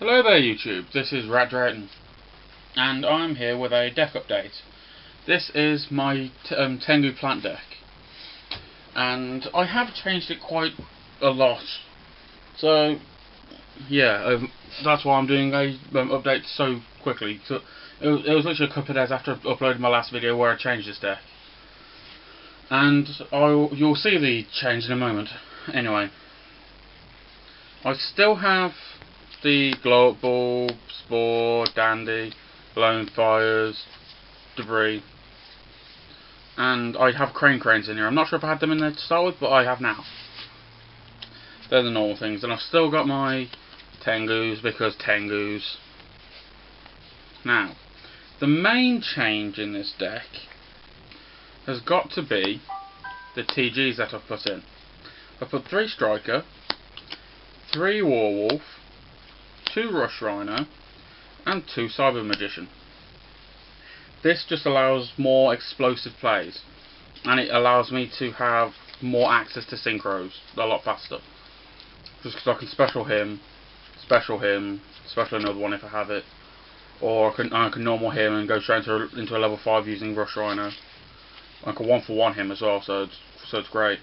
Hello there YouTube, this is redone, and I'm here with a deck update. This is my tengu plant deck, and I have changed it quite a lot, so yeah, that's why I'm doing a update so quickly. So it was literally a couple of days after I uploaded my last video where I changed this deck, and you'll see the change in a moment. Anyway, I still have the glow up bulb, spore, dandy, blown fires, debris, and I have cranes in here. I'm not sure if I had them in there to start with, but I have now. They're the normal things, and I've still got my tengus because tengus. Now, the main change in this deck has got to be the TGs that I've put in. I've put 3 striker, 3 warwolf, 2 rush rhino, and 2 cyber magician. This just allows more explosive plays, and it allows me to have more access to synchros a lot faster. Just because I can special him, special another one if I have it, or I can normal him and go straight into a level 5 using rush rhino. I can 1-for-1 him as well, so it's great.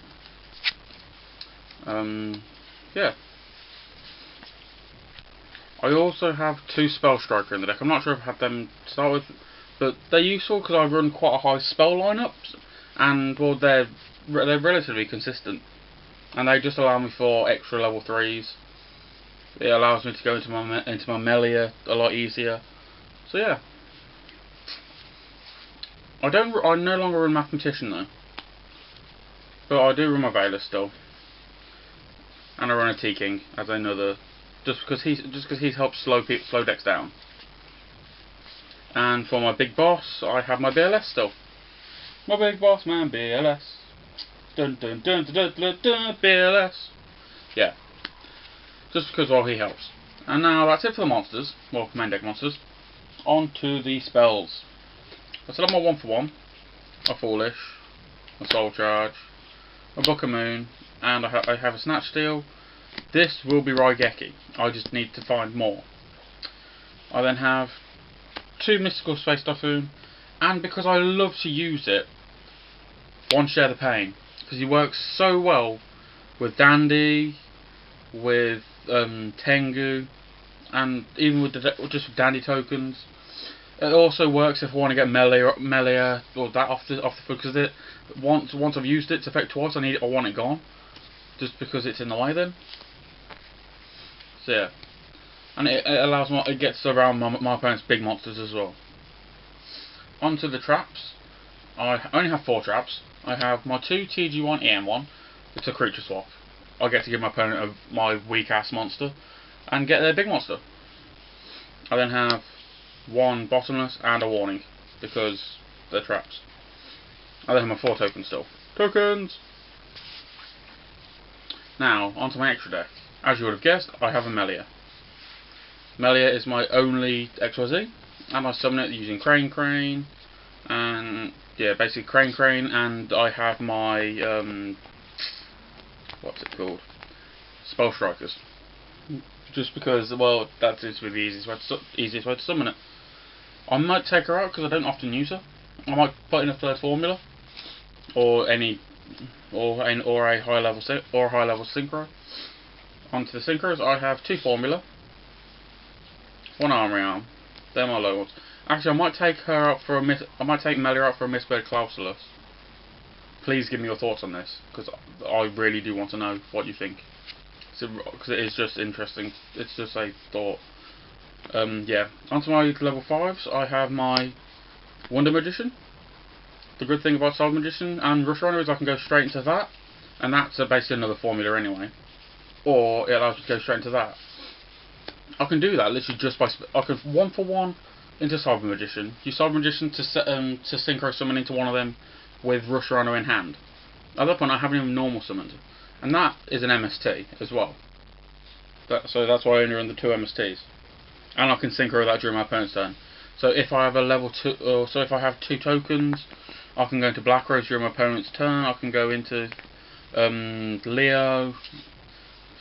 Yeah. I also have 2 spell striker in the deck. I'm not sure if I have them to start with, but they're useful because I run quite a high spell lineup, and well, they're relatively consistent, and they just allow me for extra level 3s. It allows me to go into my melee a lot easier. So yeah, I no longer run mathematician though, but I do run my Veiler still, and I run a T-King as another. Just because he helps slow decks down. And for my big boss, I have my BLS still. My big boss man, BLS. Dun dun dun dun dun dun, dun BLS. Yeah. Just because he helps. And now that's it for the monsters. Well, main deck monsters. On to the spells. I still have my 1-for-1, a Foolish, a Soul Charge, a Book of Moon, and I have a Snatch Steal. This will be Raigeki. I just need to find more. I then have 2 Mystical Space Typhoon, and because I love to use it, 1 Share the Pain, because he works so well with Dandy, with Tengu, and even with just with Dandy tokens. It also works if I want to get melee or that off the foot, because once I've used its effect twice, I want it gone, just because it's in the way then. So yeah, and it gets around my opponent's big monsters as well. Onto the traps. I only have 4 traps. I have my 2 TG1 EM1. It's a creature swap. I get to give my opponent my weak ass monster and get their big monster. I then have 1 bottomless and a warning because they're traps. I then have my 4 tokens still. Tokens. Now onto my extra deck. As you would have guessed, I have a Melia. Melia is my only XYZ, and I summon it using Crane, and yeah, basically Crane, and I have my what's it called? Spell Strikers. Just because, well, that seems to be the easiest way to summon it. I might take her out because I don't often use her. I might put in a 3rd formula, or a high level synchro. Onto the synchros, I have 2 formula, 1 armory arm. They're my low ones. Actually, I might take Melia out for a Mistbed Clausulus. Please give me your thoughts on this, because I really do want to know what you think. Because it is just interesting. It's just a thought. Yeah. Onto my level 5s, I have my Wonder Magician. The good thing about Cyber Magician and Rush Runner is I can go straight into that, and that's basically another formula anyway. Or it allows me to go straight into that. I can do that literally just by I can 1-for-1 into Cyber Magician. Use Cyber Magician to synchro summon into one of them with Rush Rhino in hand. At that point, I haven't even normal summoned, and that is an MST as well. So that's why I only run the 2 MSTs, and I can synchro that during my opponent's turn. So if I have a level 2, if I have 2 tokens, I can go into Black Rose during my opponent's turn. I can go into Leo.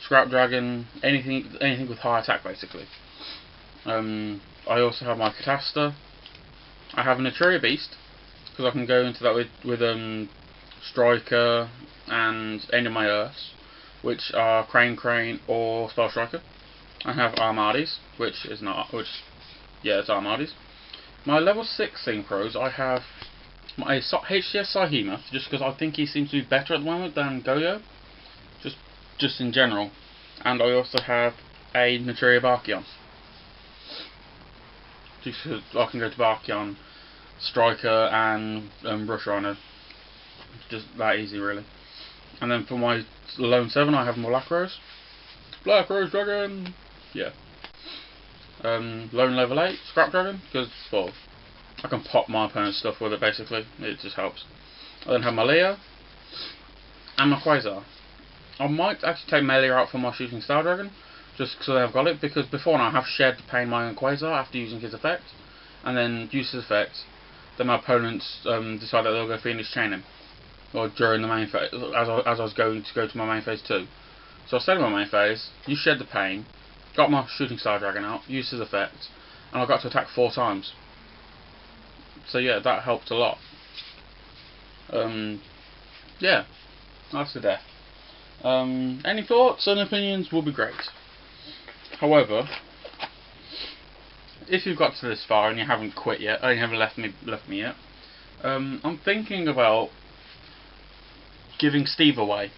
Scrap Dragon, anything with high attack basically. I also have my Cataster. I have an Etruria Beast because I can go into that with Striker and any of my Earths, which are Crane or Spell Striker. I have Armades, it's Armades. My level 6 Synchros, I have my HCS Sahemoth, just because I think he seems to be better at the moment than Goyo, just in general. And I also have a Naturia Barkion. Just because I can go to Barkion, Striker, and Brush Rhino. Just that easy, really. And then for my Lone 7, I have my Black Rose. Black Rose Dragon! Yeah. Lone level 8, Scrap Dragon, because, well, I can pop my opponent's stuff with it, basically. It just helps. I then have my Leo, and my Quasar. I might actually take Melia out for my Shooting Star Dragon, just because I've got it, because before now I have shared the pain my own Quasar after using his effect, and then use his effect, then my opponents decide that they'll go Phoenix Chain him, or during the main phase, as I was going to my main phase too. So I stayed in my main phase, you shed the pain, got my Shooting Star Dragon out, used his effect, and I got to attack 4 times. So yeah, that helped a lot. Yeah, that's the death. Any thoughts and opinions will be great. However, if you've got to this far and you haven't quit yet, or you haven't left me yet, I'm thinking about giving Steve away.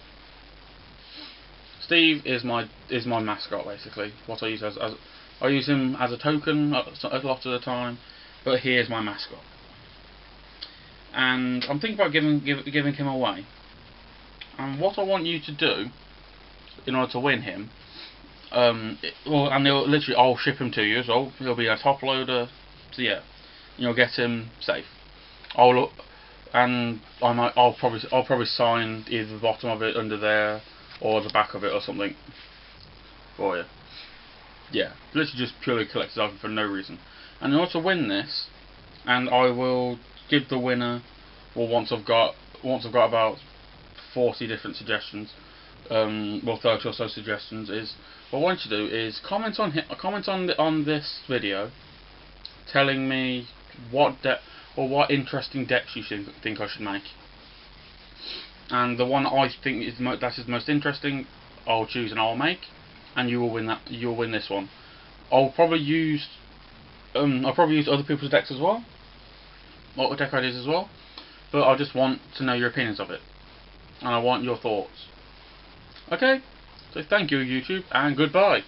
Steve is my mascot basically. What I use I use him as a token a lot of the time, but he is my mascot. And I'm thinking about giving him away. And what I want you to do in order to win him, and I'll ship him to you, so he'll be a top loader. So yeah, you'll get him safe. I'll probably sign either the bottom of it under there or the back of it or something for you. Yeah, literally just purely collect his item for no reason. And in order to win this, and I will give the winner, well, once I've got about 40 different suggestions, 30 or so suggestions, is what I want you to do is comment on this video, telling me what interesting decks you think I should make, and the one I think is most interesting, I'll choose and I'll make, and you will win that. You'll win this one. I'll probably use other people's decks as well, or deck ideas as well, but I just want to know your opinions of it, and I want your thoughts. Okay, so thank you YouTube, and goodbye.